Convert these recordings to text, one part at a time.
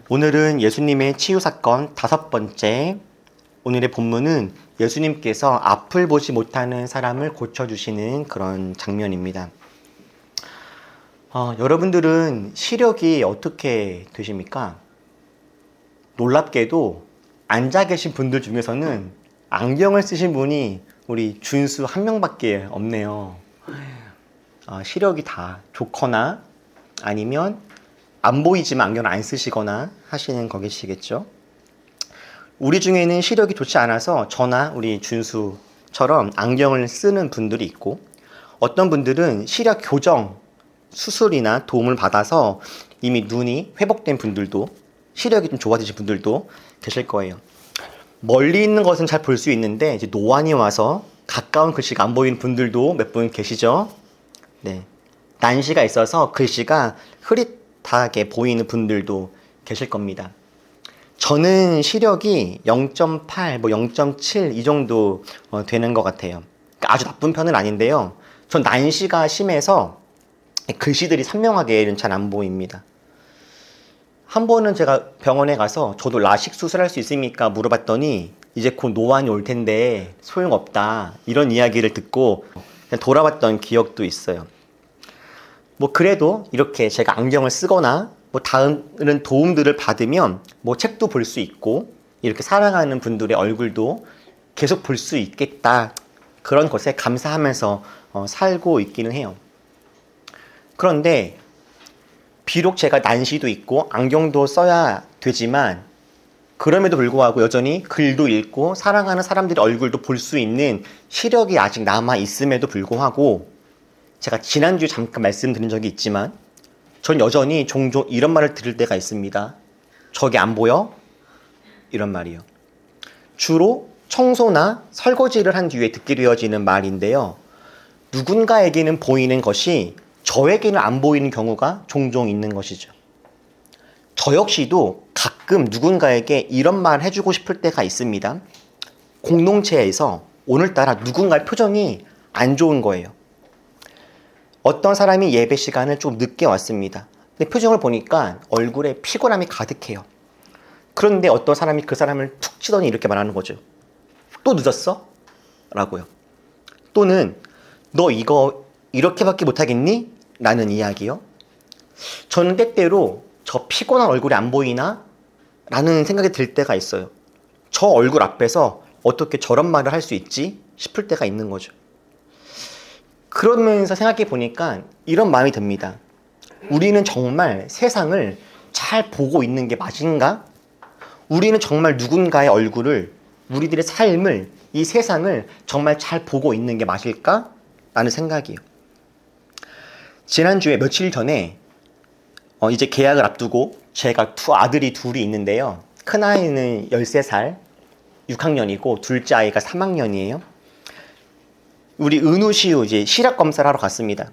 오늘은 예수님의 치유 사건 5번째. 오늘의 본문은 예수님께서 앞을 보지 못하는 사람을 고쳐주시는 그런 장면입니다. 여러분들은 시력이 어떻게 되십니까? 놀랍게도 앉아 계신 분들 중에서는 안경을 쓰신 분이 우리 준수 한 명밖에 없네요. 시력이 다 좋거나 아니면 안 보이지만 안경을 안 쓰시거나 하시는 거겠죠. 우리 중에는 시력이 좋지 않아서 저나 우리 준수처럼 안경을 쓰는 분들이 있고, 어떤 분들은 시력 교정 수술이나 도움을 받아서 이미 눈이 회복된 분들도, 시력이 좀 좋아지신 분들도 계실 거예요. 멀리 있는 것은 잘 볼 수 있는데 이제 노안이 와서 가까운 글씨가 안 보이는 분들도 몇 분 계시죠. 네, 난시가 있어서 글씨가 흐릿하게 보이는 분들도 계실 겁니다. 저는 시력이 0.8, 0.7 이 정도 되는 것 같아요. 그러니까 아주 나쁜 편은 아닌데요. 전 난시가 심해서 글씨들이 선명하게는 잘 안 보입니다. 한 번은 제가 병원에 가서 저도 라식 수술할 수 있습니까? 물어봤더니 이제 곧 노안이 올 텐데 소용없다, 이런 이야기를 듣고 그냥 돌아왔던 기억도 있어요. 그래도 이렇게 제가 안경을 쓰거나 다른 도움들을 받으면 책도 볼 수 있고 이렇게 살아가는 분들의 얼굴도 계속 볼 수 있겠다, 그런 것에 감사하면서 살고 있기는 해요. 그런데 비록 제가 난시도 있고 안경도 써야 되지만 그럼에도 불구하고 여전히 글도 읽고 사랑하는 사람들의 얼굴도 볼 수 있는 시력이 아직 남아 있음에도 불구하고, 제가 지난주에 잠깐 말씀드린 적이 있지만 전 여전히 종종 이런 말을 들을 때가 있습니다. 저기 안 보여? 이런 말이요. 주로 청소나 설거지를 한 뒤에 듣게 되어지는 말인데요. 누군가에게는 보이는 것이 저에게는 안 보이는 경우가 종종 있는 것이죠. 저 역시도 가끔 누군가에게 이런 말 해주고 싶을 때가 있습니다. 공동체에서 오늘따라 누군가의 표정이 안 좋은 거예요. 어떤 사람이 예배 시간을 좀 늦게 왔습니다. 근데 표정을 보니까 얼굴에 피곤함이 가득해요. 그런데 어떤 사람이 그 사람을 툭 치더니 이렇게 말하는 거죠. 또 늦었어? 라고요. 또는 너 이거 이렇게밖에 못하겠니? 라는 이야기요. 저는 때때로 저 피곤한 얼굴이 안 보이나? 라는 생각이 들 때가 있어요. 저 얼굴 앞에서 어떻게 저런 말을 할 수 있지? 싶을 때가 있는 거죠. 그러면서 생각해 보니까 이런 마음이 듭니다. 우리는 정말 세상을 잘 보고 있는 게 맞은가? 우리는 정말 누군가의 얼굴을, 우리들의 삶을, 이 세상을 정말 잘 보고 있는 게 맞을까? 라는 생각이에요. 지난주에 며칠 전에 이제 계약을 앞두고 제가 아들이 둘이 있는데요. 큰아이는 13살 6학년이고 둘째 아이가 3학년이에요. 우리 은우시우 이제 시력 검사를 하러 갔습니다.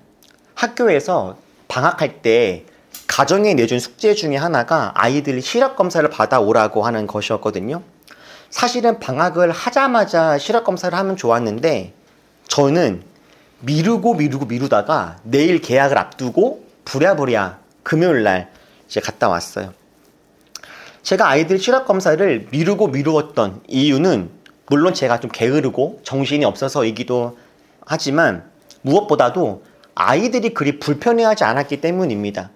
학교에서 방학할 때 가정에 내준 숙제 중에 하나가 아이들 시력 검사를 받아오라고 하는 것이었거든요. 사실은 방학을 하자마자 시력 검사를 하면 좋았는데 저는 미루다가 내일 계약을 앞두고 부랴부랴 금요일날 이제 갔다 왔어요. 제가 아이들 시력 검사를 미루었던 이유는 물론 제가 좀 게으르고 정신이 없어서이기도 하지만 무엇보다도 아이들이 그리 불편해하지 않았기 때문입니다.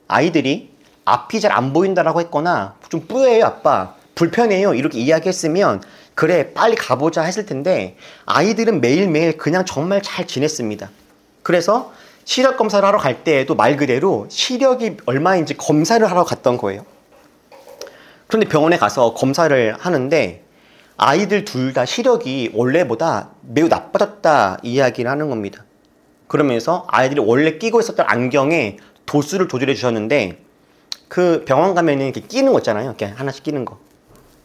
아이들이 앞이 잘 안 보인다라고 했거나 좀 뿌예요 아빠, 불편해요 이렇게 이야기했으면 그래 빨리 가보자 했을 텐데 아이들은 매일매일 그냥 정말 잘 지냈습니다. 그래서 시력 검사를 하러 갈 때에도 말 그대로 시력이 얼마인지 검사를 하러 갔던 거예요. 그런데 병원에 가서 검사를 하는데 아이들 둘 다 시력이 원래보다 매우 나빠졌다 이야기를 하는 겁니다. 그러면서 아이들이 원래 끼고 있었던 안경에 도수를 조절해 주셨는데 그 병원 가면은 이렇게 끼는 거 있잖아요. 이렇게 하나씩 끼는 거.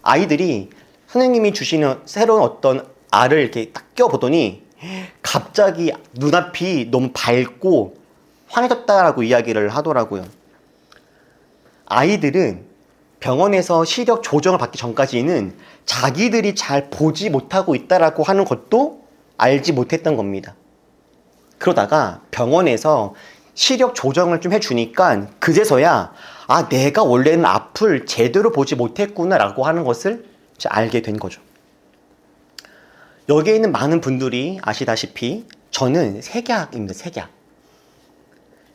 아이들이 선생님이 주시는 새로운 어떤 알을 이렇게 딱 껴보더니 갑자기 눈앞이 너무 밝고 환해졌다라고 이야기를 하더라고요. 아이들은 병원에서 시력 조정을 받기 전까지는 자기들이 잘 보지 못하고 있다라고 하는 것도 알지 못했던 겁니다. 그러다가 병원에서 시력 조정을 좀 해주니까 그제서야 아, 내가 원래는 앞을 제대로 보지 못했구나라고 하는 것을 알게 된 거죠. 여기에 있는 많은 분들이 아시다시피 저는 색약입니다. 색약.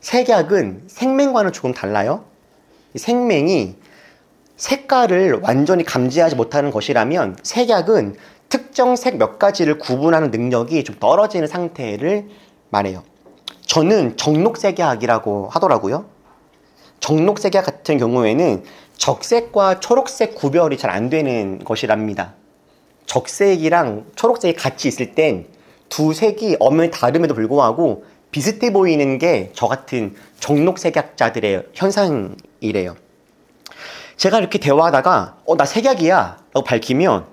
색약은 생맹과는 조금 달라요. 생맹이 색깔을 완전히 감지하지 못하는 것이라면 색약은 특정 색 몇 가지를 구분하는 능력이 좀 떨어지는 상태를 말해요. 저는 정록색약이라고 하더라고요. 정록색약 같은 경우에는 적색과 초록색 구별이 잘 안 되는 것이랍니다. 적색이랑 초록색이 같이 있을 땐 두 색이 엄연히 다름에도 불구하고 비슷해 보이는 게 저 같은 정록색약자들의 현상이래요. 제가 이렇게 대화하다가 나 색약이야 라고 밝히면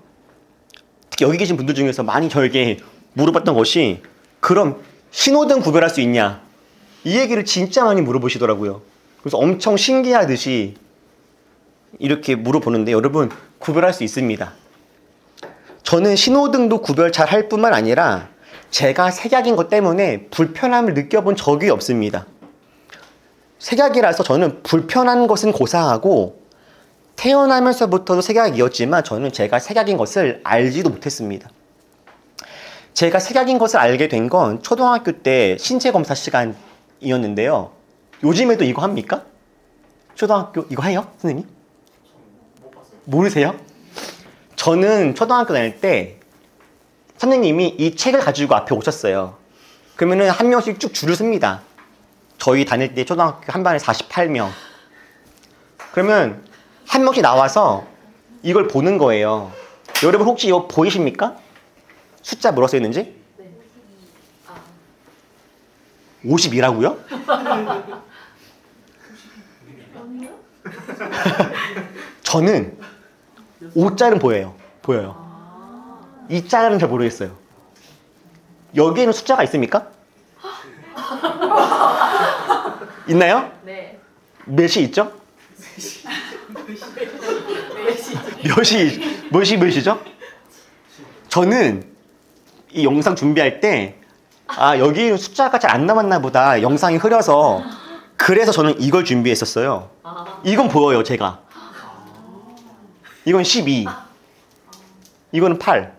특히 여기 계신 분들 중에서 많이 저에게 물어봤던 것이 그럼 신호등 구별할 수 있냐? 이 얘기를 진짜 많이 물어보시더라고요. 그래서 엄청 신기하듯이 이렇게 물어보는데 여러분 구별할 수 있습니다. 저는 신호등도 구별 잘 할 뿐만 아니라 제가 색약인 것 때문에 불편함을 느껴본 적이 없습니다. 색약이라서 저는 불편한 것은 고사하고 태어나면서부터도 색약이었지만 저는 제가 색약인 것을 알지도 못했습니다. 제가 색약인 것을 알게 된 건 초등학교 때 신체검사 시간이었는데요. 요즘에도 이거 합니까? 초등학교 이거 해요? 선생님? 모르세요? 저는 초등학교 다닐 때 선생님이 이 책을 가지고 앞에 오셨어요. 그러면은 한 명씩 쭉 줄을 섭니다. 저희 다닐 때 초등학교 한 반에 48명. 그러면 한 명씩 나와서 이걸 보는 거예요. 여러분 혹시 이거 보이십니까? 숫자 뭐라고 써있는지? 52라고요? 저는 5짤은 보여요. 2짤은 잘 모르겠어요. 여기에는 숫자가 있습니까? 있나요? 네. 몇이 있죠? 몇이죠? 저는 이 영상 준비할 때 여기 숫자가 잘 안 남았나 보다 영상이 흐려서 그래서 저는 이걸 준비했었어요. 이건 보여요. 제가 이건 12 이거는 8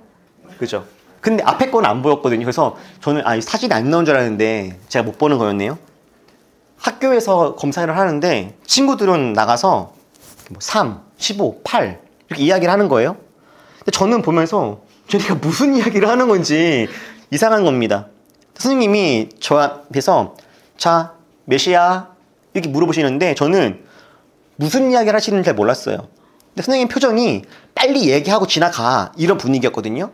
그죠? 근데 앞에 거는 안 보였거든요. 그래서 저는 사진이 안 나온 줄 알았는데 제가 못 보는 거였네요. 학교에서 검사를 하는데 친구들은 나가서 3, 15, 8 이렇게 이야기를 하는 거예요. 근데 저는 보면서 쟤네가 무슨 이야기를 하는 건지 이상한 겁니다. 선생님이 저 앞에서 자 몇이야? 이렇게 물어보시는데 저는 무슨 이야기를 하시는지 잘 몰랐어요. 근데 선생님 표정이 빨리 얘기하고 지나가 이런 분위기였거든요.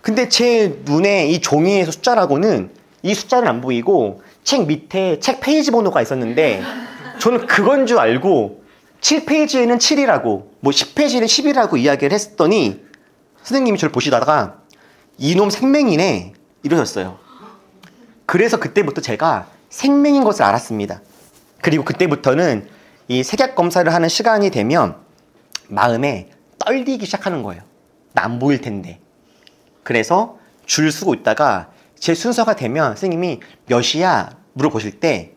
근데 제 눈에 이 종이에서 숫자라고는 이 숫자는 안 보이고 책 밑에 책 페이지 번호가 있었는데 저는 그건 줄 알고 7페이지에는 7이라고 10페이지에는 10이라고 이야기를 했더니 선생님이 저를 보시다가 이놈 생맹이네 이러셨어요. 그래서 그때부터 제가 생맹인 것을 알았습니다. 그리고 그때부터는 이 색약 검사를 하는 시간이 되면 마음에 떨리기 시작하는 거예요. 나 안 보일 텐데. 그래서 줄 서고 있다가 제 순서가 되면 선생님이 몇이야 물어보실 때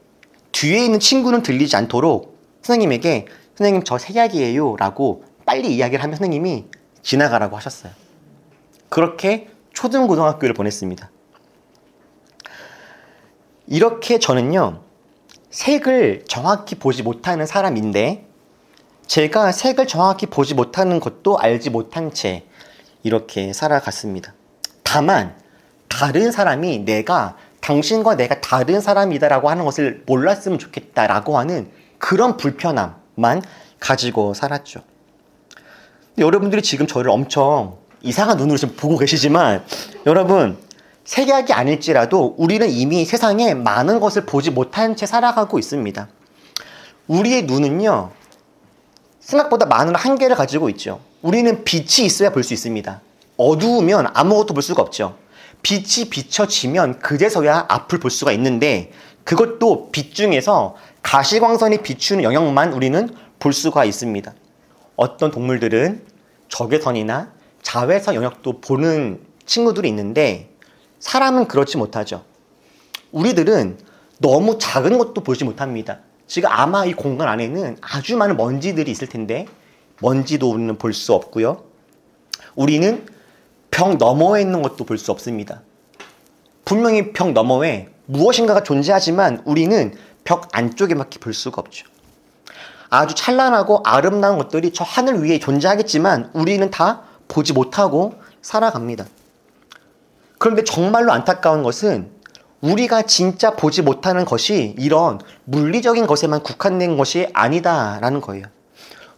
뒤에 있는 친구는 들리지 않도록 선생님에게 선생님 저 색약이에요 라고 빨리 이야기를 하면 선생님이 지나가라고 하셨어요. 그렇게 초등고등학교를 보냈습니다. 이렇게 저는요 색을 정확히 보지 못하는 사람인데 제가 색을 정확히 보지 못하는 것도 알지 못한 채 이렇게 살아갔습니다. 다만 다른 사람이 당신과 내가 다른 사람이다 라고 하는 것을 몰랐으면 좋겠다 라고 하는 그런 불편함만 가지고 살았죠. 여러분들이 지금 저를 엄청 이상한 눈으로 지금 보고 계시지만 여러분 색약이 아닐지라도 우리는 이미 세상에 많은 것을 보지 못한 채 살아가고 있습니다. 우리의 눈은요 생각보다 많은 한계를 가지고 있죠. 우리는 빛이 있어야 볼 수 있습니다. 어두우면 아무것도 볼 수가 없죠. 빛이 비춰지면 그제서야 앞을 볼 수가 있는데 그것도 빛 중에서 가시광선이 비추는 영역만 우리는 볼 수가 있습니다. 어떤 동물들은 적외선이나 자외선 영역도 보는 친구들이 있는데 사람은 그렇지 못하죠. 우리들은 너무 작은 것도 보지 못합니다. 지금 아마 이 공간 안에는 아주 많은 먼지들이 있을 텐데 먼지도 우리는 볼 수 없고요. 우리는 벽 너머에 있는 것도 볼 수 없습니다. 분명히 벽 너머에 무엇인가가 존재하지만 우리는 벽 안쪽에밖에 볼 수가 없죠. 아주 찬란하고 아름다운 것들이 저 하늘 위에 존재하겠지만 우리는 다 보지 못하고 살아갑니다. 그런데 정말로 안타까운 것은 우리가 진짜 보지 못하는 것이 이런 물리적인 것에만 국한된 것이 아니다라는 거예요.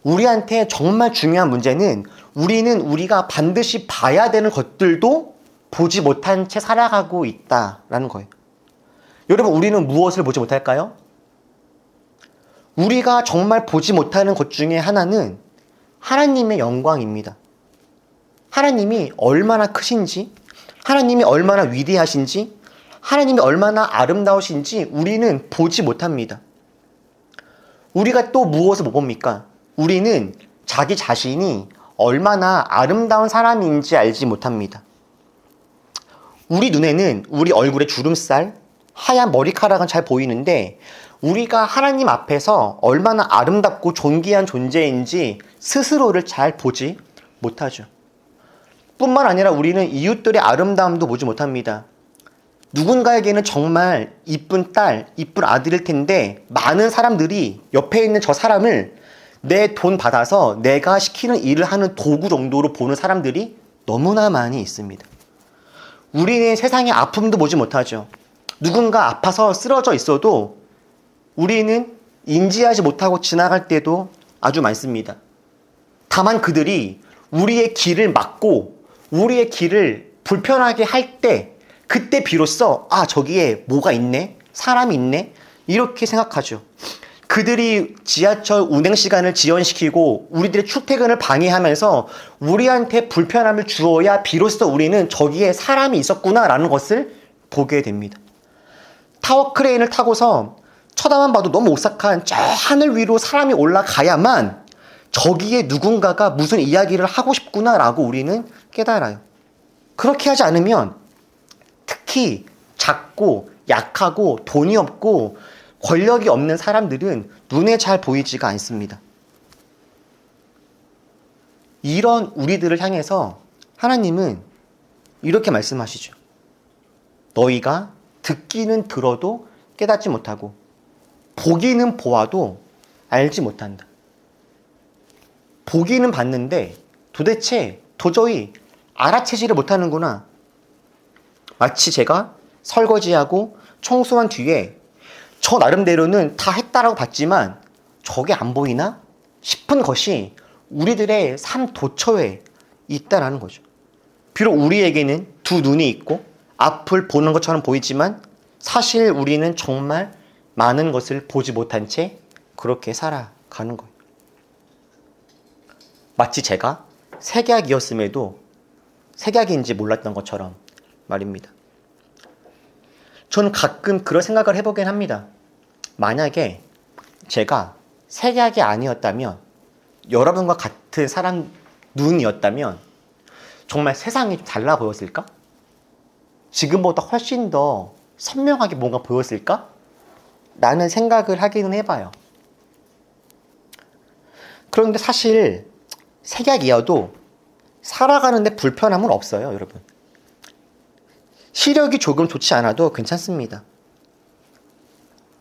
우리한테 정말 중요한 문제는 우리는 우리가 반드시 봐야 되는 것들도 보지 못한 채 살아가고 있다라는 거예요. 여러분, 우리는 무엇을 보지 못할까요? 우리가 정말 보지 못하는 것 중에 하나는 하나님의 영광입니다. 하나님이 얼마나 크신지, 하나님이 얼마나 위대하신지, 하나님이 얼마나 아름다우신지 우리는 보지 못합니다. 우리가 또 무엇을 못 봅니까? 우리는 자기 자신이 얼마나 아름다운 사람인지 알지 못합니다. 우리 눈에는 우리 얼굴의 주름살, 하얀 머리카락은 잘 보이는데 우리가 하나님 앞에서 얼마나 아름답고 존귀한 존재인지 스스로를 잘 보지 못하죠. 뿐만 아니라 우리는 이웃들의 아름다움도 보지 못합니다. 누군가에게는 정말 이쁜 딸, 이쁜 아들일 텐데 많은 사람들이 옆에 있는 저 사람을 내 돈 받아서 내가 시키는 일을 하는 도구 정도로 보는 사람들이 너무나 많이 있습니다. 우리는 세상의 아픔도 보지 못하죠. 누군가 아파서 쓰러져 있어도 우리는 인지하지 못하고 지나갈 때도 아주 많습니다. 다만 그들이 우리의 길을 막고 우리의 길을 불편하게 할 때 그때 비로소 저기에 뭐가 있네? 사람이 있네? 이렇게 생각하죠. 그들이 지하철 운행 시간을 지연시키고 우리들의 출퇴근을 방해하면서 우리한테 불편함을 주어야 비로소 우리는 저기에 사람이 있었구나라는 것을 보게 됩니다. 타워 크레인을 타고서 쳐다만 봐도 너무 오싹한 저 하늘 위로 사람이 올라가야만 저기에 누군가가 무슨 이야기를 하고 싶구나라고 우리는 깨달아요. 그렇게 하지 않으면 특히 작고 약하고 돈이 없고 권력이 없는 사람들은 눈에 잘 보이지가 않습니다. 이런 우리들을 향해서 하나님은 이렇게 말씀하시죠. 너희가 듣기는 들어도 깨닫지 못하고 보기는 보아도 알지 못한다. 보기는 봤는데 도저히 알아채지를 못하는구나. 마치 제가 설거지하고 청소한 뒤에 저 나름대로는 다 했다라고 봤지만 저게 안 보이나 싶은 것이 우리들의 삶 도처에 있다라는 거죠. 비록 우리에게는 두 눈이 있고 앞을 보는 것처럼 보이지만 사실 우리는 정말 많은 것을 보지 못한 채 그렇게 살아가는 거예요. 마치 제가 색약이었음에도 색약인지 몰랐던 것처럼 말입니다. 저는 가끔 그런 생각을 해보긴 합니다. 만약에 제가 색약이 아니었다면, 여러분과 같은 사람 눈이었다면 정말 세상이 달라 보였을까? 지금보다 훨씬 더 선명하게 뭔가 보였을까? 라는 생각을 하기는 해봐요. 그런데 사실 색약이어도 살아가는데 불편함은 없어요, 여러분. 시력이 조금 좋지 않아도 괜찮습니다.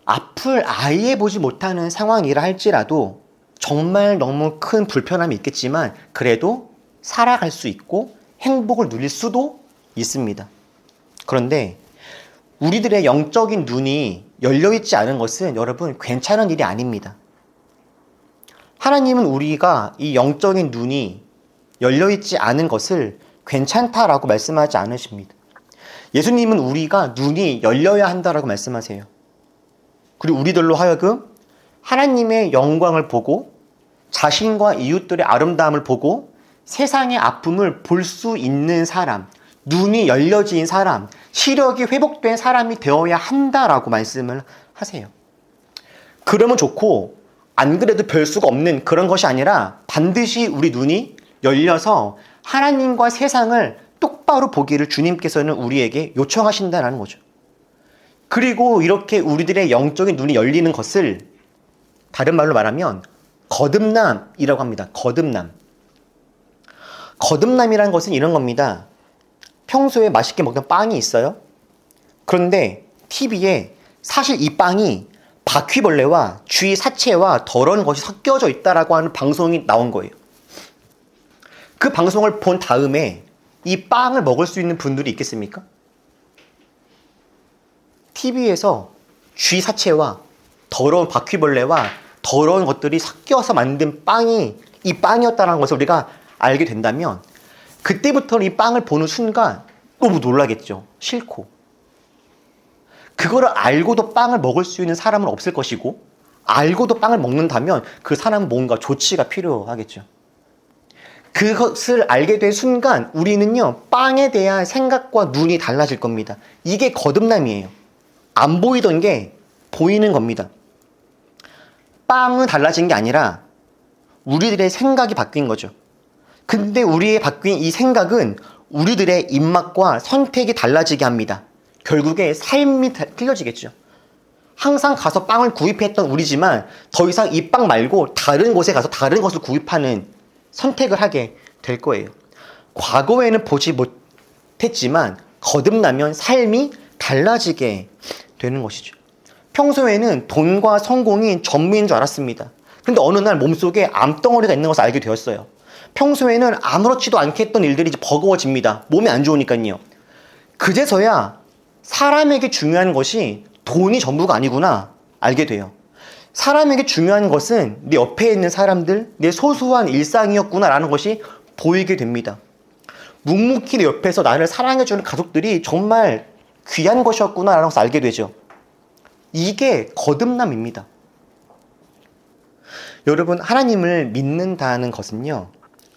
앞을 아예 보지 못하는 상황이라 할지라도 정말 너무 큰 불편함이 있겠지만 그래도 살아갈 수 있고 행복을 누릴 수도 있습니다. 그런데 우리들의 영적인 눈이 열려있지 않은 것은 여러분 괜찮은 일이 아닙니다. 하나님은 우리가 이 영적인 눈이 열려있지 않은 것을 괜찮다라고 말씀하지 않으십니다. 예수님은 우리가 눈이 열려야 한다라고 말씀하세요. 그리고 우리들로 하여금 하나님의 영광을 보고 자신과 이웃들의 아름다움을 보고 세상의 아픔을 볼 수 있는 사람, 눈이 열려진 사람, 시력이 회복된 사람이 되어야 한다라고 말씀을 하세요. 그러면 좋고 안 그래도 별 수가 없는 그런 것이 아니라 반드시 우리 눈이 열려서 하나님과 세상을 똑바로 보기를 주님께서는 우리에게 요청하신다는 거죠. 그리고 이렇게 우리들의 영적인 눈이 열리는 것을 다른 말로 말하면 거듭남이라고 합니다. 거듭남. 거듭남이라는 것은 이런 겁니다. 평소에 맛있게 먹던 빵이 있어요. 그런데 TV에 사실 이 빵이 바퀴벌레와 쥐 사체와 더러운 것이 섞여져 있다라고 하는 방송이 나온 거예요. 그 방송을 본 다음에 이 빵을 먹을 수 있는 분들이 있겠습니까? TV에서 쥐 사체와 더러운 바퀴벌레와 더러운 것들이 섞여서 만든 빵이 이 빵이었다는 것을 우리가 알게 된다면 그때부터 이 빵을 보는 순간 너무 놀라겠죠. 싫고. 그거를 알고도 빵을 먹을 수 있는 사람은 없을 것이고 알고도 빵을 먹는다면 그 사람은 뭔가 조치가 필요하겠죠. 그것을 알게 된 순간 우리는요, 빵에 대한 생각과 눈이 달라질 겁니다. 이게 거듭남이에요. 안 보이던 게 보이는 겁니다. 빵은 달라진 게 아니라 우리들의 생각이 바뀐 거죠. 근데 우리의 바뀐 이 생각은 우리들의 입맛과 선택이 달라지게 합니다. 결국에 삶이 틀려지겠죠. 항상 가서 빵을 구입했던 우리지만 더 이상 이 빵 말고 다른 곳에 가서 다른 것을 구입하는 선택을 하게 될 거예요. 과거에는 보지 못했지만 거듭나면 삶이 달라지게 되는 것이죠. 평소에는 돈과 성공이 전부인 줄 알았습니다. 그런데 어느 날 몸속에 암덩어리가 있는 것을 알게 되었어요. 평소에는 아무렇지도 않게 했던 일들이 이제 버거워집니다. 몸이 안 좋으니까요. 그제서야 사람에게 중요한 것이 돈이 전부가 아니구나 알게 돼요. 사람에게 중요한 것은 내 옆에 있는 사람들, 내 소소한 일상이었구나라는 것이 보이게 됩니다. 묵묵히 내 옆에서 나를 사랑해주는 가족들이 정말 귀한 것이었구나라는 것을 알게 되죠. 이게 거듭남입니다. 여러분, 하나님을 믿는다는 것은요,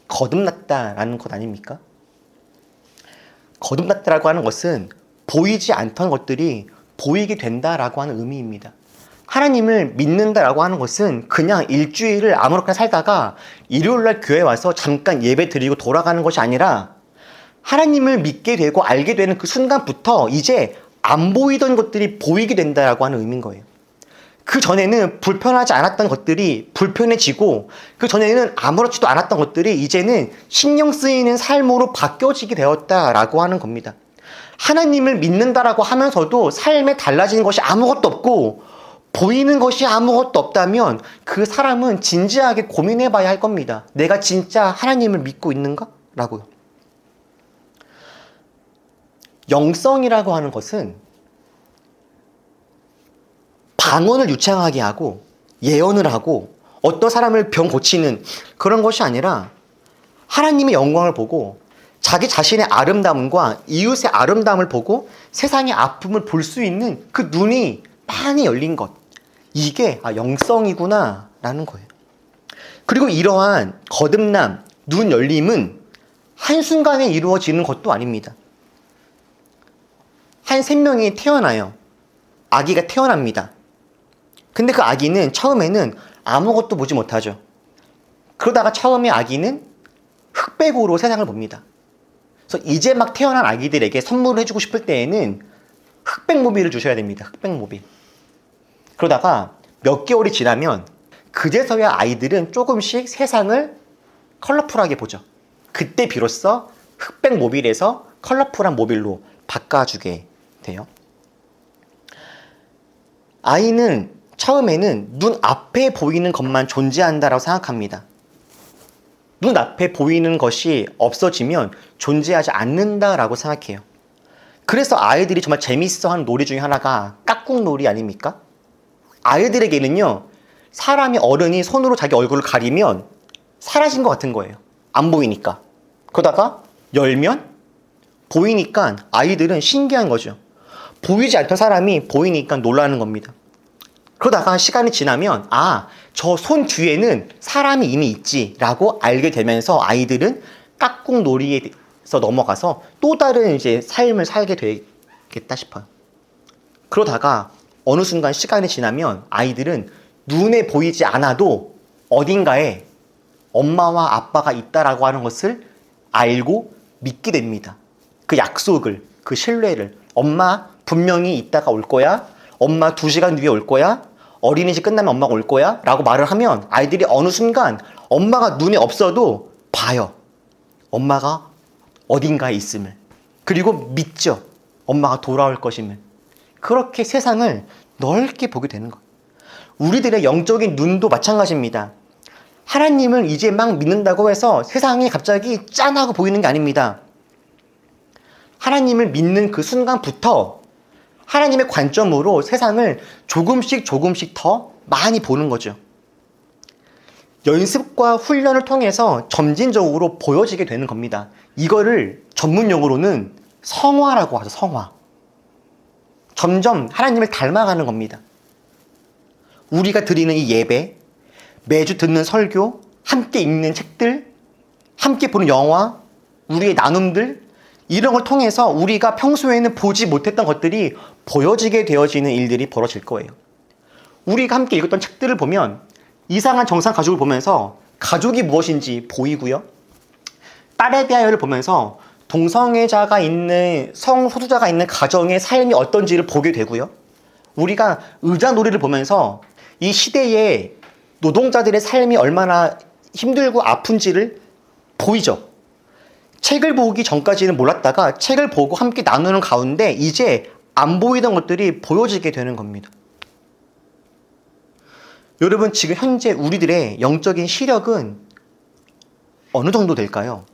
거듭났다라는 것 아닙니까? 거듭났다라고 하는 것은 보이지 않던 것들이 보이게 된다라고 하는 의미입니다. 하나님을 믿는다라고 하는 것은 그냥 일주일을 아무렇게나 살다가 일요일날 교회 와서 잠깐 예배 드리고 돌아가는 것이 아니라 하나님을 믿게 되고 알게 되는 그 순간부터 이제 안 보이던 것들이 보이게 된다라고 하는 의미인 거예요. 그 전에는 불편하지 않았던 것들이 불편해지고 그 전에는 아무렇지도 않았던 것들이 이제는 신경 쓰이는 삶으로 바뀌어지게 되었다라고 하는 겁니다. 하나님을 믿는다라고 하면서도 삶에 달라지는 것이 아무것도 없고 보이는 것이 아무것도 없다면 그 사람은 진지하게 고민해 봐야 할 겁니다. 내가 진짜 하나님을 믿고 있는가? 라고요. 영성이라고 하는 것은 방언을 유창하게 하고 예언을 하고 어떤 사람을 병 고치는 그런 것이 아니라 하나님의 영광을 보고 자기 자신의 아름다움과 이웃의 아름다움을 보고 세상의 아픔을 볼 수 있는 그 눈이 많이 열린 것. 이게 영성이구나 라는 거예요. 그리고 이러한 거듭남, 눈 열림은 한순간에 이루어지는 것도 아닙니다. 한 생명이 태어나요. 아기가 태어납니다. 근데 그 아기는 처음에는 아무것도 보지 못하죠. 그러다가 처음에 아기는 흑백으로 세상을 봅니다. 그래서 이제 막 태어난 아기들에게 선물을 해주고 싶을 때에는 흑백 모빌을 주셔야 됩니다. 흑백 모빌. 그러다가 몇 개월이 지나면 그제서야 아이들은 조금씩 세상을 컬러풀하게 보죠. 그때 비로소 흑백 모빌에서 컬러풀한 모빌로 바꿔주게 돼요. 아이는 처음에는 눈 앞에 보이는 것만 존재한다라고 생각합니다. 눈 앞에 보이는 것이 없어지면 존재하지 않는다라고 생각해요. 그래서 아이들이 정말 재밌어하는 놀이 중에 하나가 깍꿍놀이 아닙니까? 아이들에게는요, 사람이 어른이 손으로 자기 얼굴을 가리면 사라진 것 같은 거예요. 안 보이니까. 그러다가 열면 보이니까 아이들은 신기한 거죠. 보이지 않던 사람이 보이니까 놀라는 겁니다. 그러다가 시간이 지나면 저 손 뒤에는 사람이 이미 있지라고 알게 되면서 아이들은 깍꿍놀이에서 넘어가서 또 다른 이제 삶을 살게 되겠다 싶어요. 그러다가 어느 순간 시간이 지나면 아이들은 눈에 보이지 않아도 어딘가에 엄마와 아빠가 있다라고 하는 것을 알고 믿게 됩니다. 그 약속을, 그 신뢰를. 엄마, 분명히 이따가 올 거야. 엄마 2시간 뒤에 올 거야. 어린이집 끝나면 엄마가 올 거야. 라고 말을 하면 아이들이 어느 순간 엄마가 눈에 없어도 봐요. 엄마가 어딘가에 있음을. 그리고 믿죠. 엄마가 돌아올 것임을. 그렇게 세상을 넓게 보게 되는 거예요. 우리들의 영적인 눈도 마찬가지입니다. 하나님을 이제 막 믿는다고 해서 세상이 갑자기 짠하고 보이는 게 아닙니다. 하나님을 믿는 그 순간부터 하나님의 관점으로 세상을 조금씩 더 많이 보는 거죠. 연습과 훈련을 통해서 점진적으로 보여지게 되는 겁니다. 이거를 전문 용어로는 성화라고 하죠. 성화. 점점 하나님을 닮아가는 겁니다. 우리가 드리는 이 예배, 매주 듣는 설교, 함께 읽는 책들, 함께 보는 영화, 우리의 나눔들, 이런 걸 통해서 우리가 평소에는 보지 못했던 것들이 보여지게 되어지는 일들이 벌어질 거예요. 우리가 함께 읽었던 책들을 보면 이상한 정상 가족을 보면서 가족이 무엇인지 보이고요. 딸에 대하여를 보면서 동성애자가 있는, 성소수자가 있는 가정의 삶이 어떤지를 보게 되고요. 우리가 의자놀이를 보면서 이 시대의 노동자들의 삶이 얼마나 힘들고 아픈지를 보이죠. 책을 보기 전까지는 몰랐다가 책을 보고 함께 나누는 가운데 이제 안 보이던 것들이 보여지게 되는 겁니다. 여러분, 지금 현재 우리들의 영적인 시력은 어느 정도 될까요?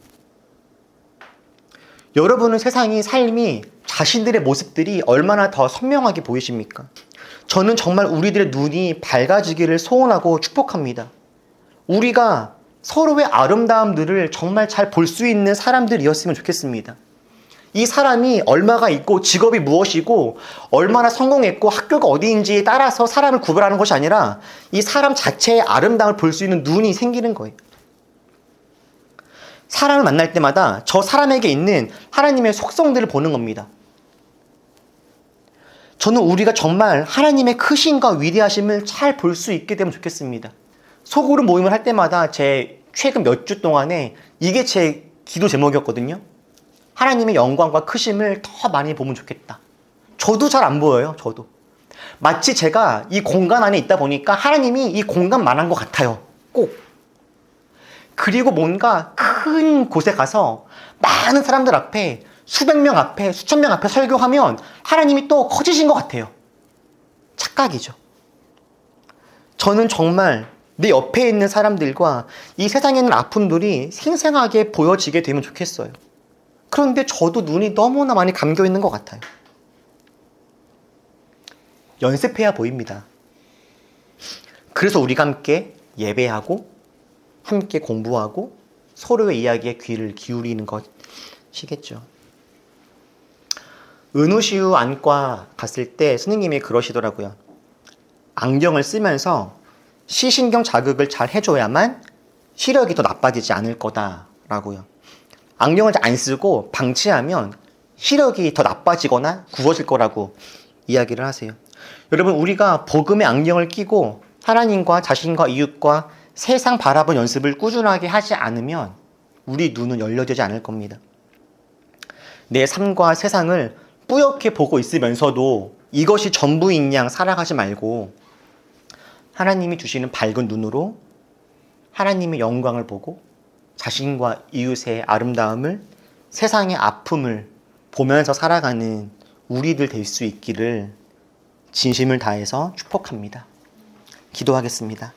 여러분은 세상이, 삶이, 자신들의 모습들이 얼마나 더 선명하게 보이십니까? 저는 정말 우리들의 눈이 밝아지기를 소원하고 축복합니다. 우리가 서로의 아름다움들을 정말 잘 볼 수 있는 사람들이었으면 좋겠습니다. 이 사람이 얼마가 있고 직업이 무엇이고 얼마나 성공했고 학교가 어디인지에 따라서 사람을 구별하는 것이 아니라 이 사람 자체의 아름다움을 볼 수 있는 눈이 생기는 거예요. 사람을 만날 때마다 저 사람에게 있는 하나님의 속성들을 보는 겁니다. 저는 우리가 정말 하나님의 크심과 위대하심을 잘 볼 수 있게 되면 좋겠습니다. 소그룹 모임을 할 때마다 제 최근 몇 주 동안에 이게 제 기도 제목이었거든요. 하나님의 영광과 크심을 더 많이 보면 좋겠다. 저도 잘 안 보여요. 저도. 마치 제가 이 공간 안에 있다 보니까 하나님이 이 공간만한 것 같아요. 꼭. 그리고 뭔가 큰 곳에 가서 많은 사람들 앞에 수백 명 앞에 수천 명 앞에 설교하면 하나님이 또 커지신 것 같아요. 착각이죠. 저는 정말 내 옆에 있는 사람들과 이 세상에 있는 아픔들이 생생하게 보여지게 되면 좋겠어요. 그런데 저도 눈이 너무나 많이 감겨 있는 것 같아요. 연습해야 보입니다. 그래서 우리가 함께 예배하고 함께 공부하고 서로의 이야기에 귀를 기울이는 것이겠죠. 은우시우 안과 갔을 때 스님이 그러시더라고요. 안경을 쓰면서 시신경 자극을 잘 해줘야만 시력이 더 나빠지지 않을 거다라고요. 안경을 안 쓰고 방치하면 시력이 더 나빠지거나 굳어질 거라고 이야기를 하세요. 여러분, 우리가 복음의 안경을 끼고 하나님과 자신과 이웃과 세상 바라본 연습을 꾸준하게 하지 않으면 우리 눈은 열려지지 않을 겁니다. 내 삶과 세상을 뿌옇게 보고 있으면서도 이것이 전부인 양 살아가지 말고 하나님이 주시는 밝은 눈으로 하나님의 영광을 보고 자신과 이웃의 아름다움을, 세상의 아픔을 보면서 살아가는 우리들 될 수 있기를 진심을 다해서 축복합니다. 기도하겠습니다.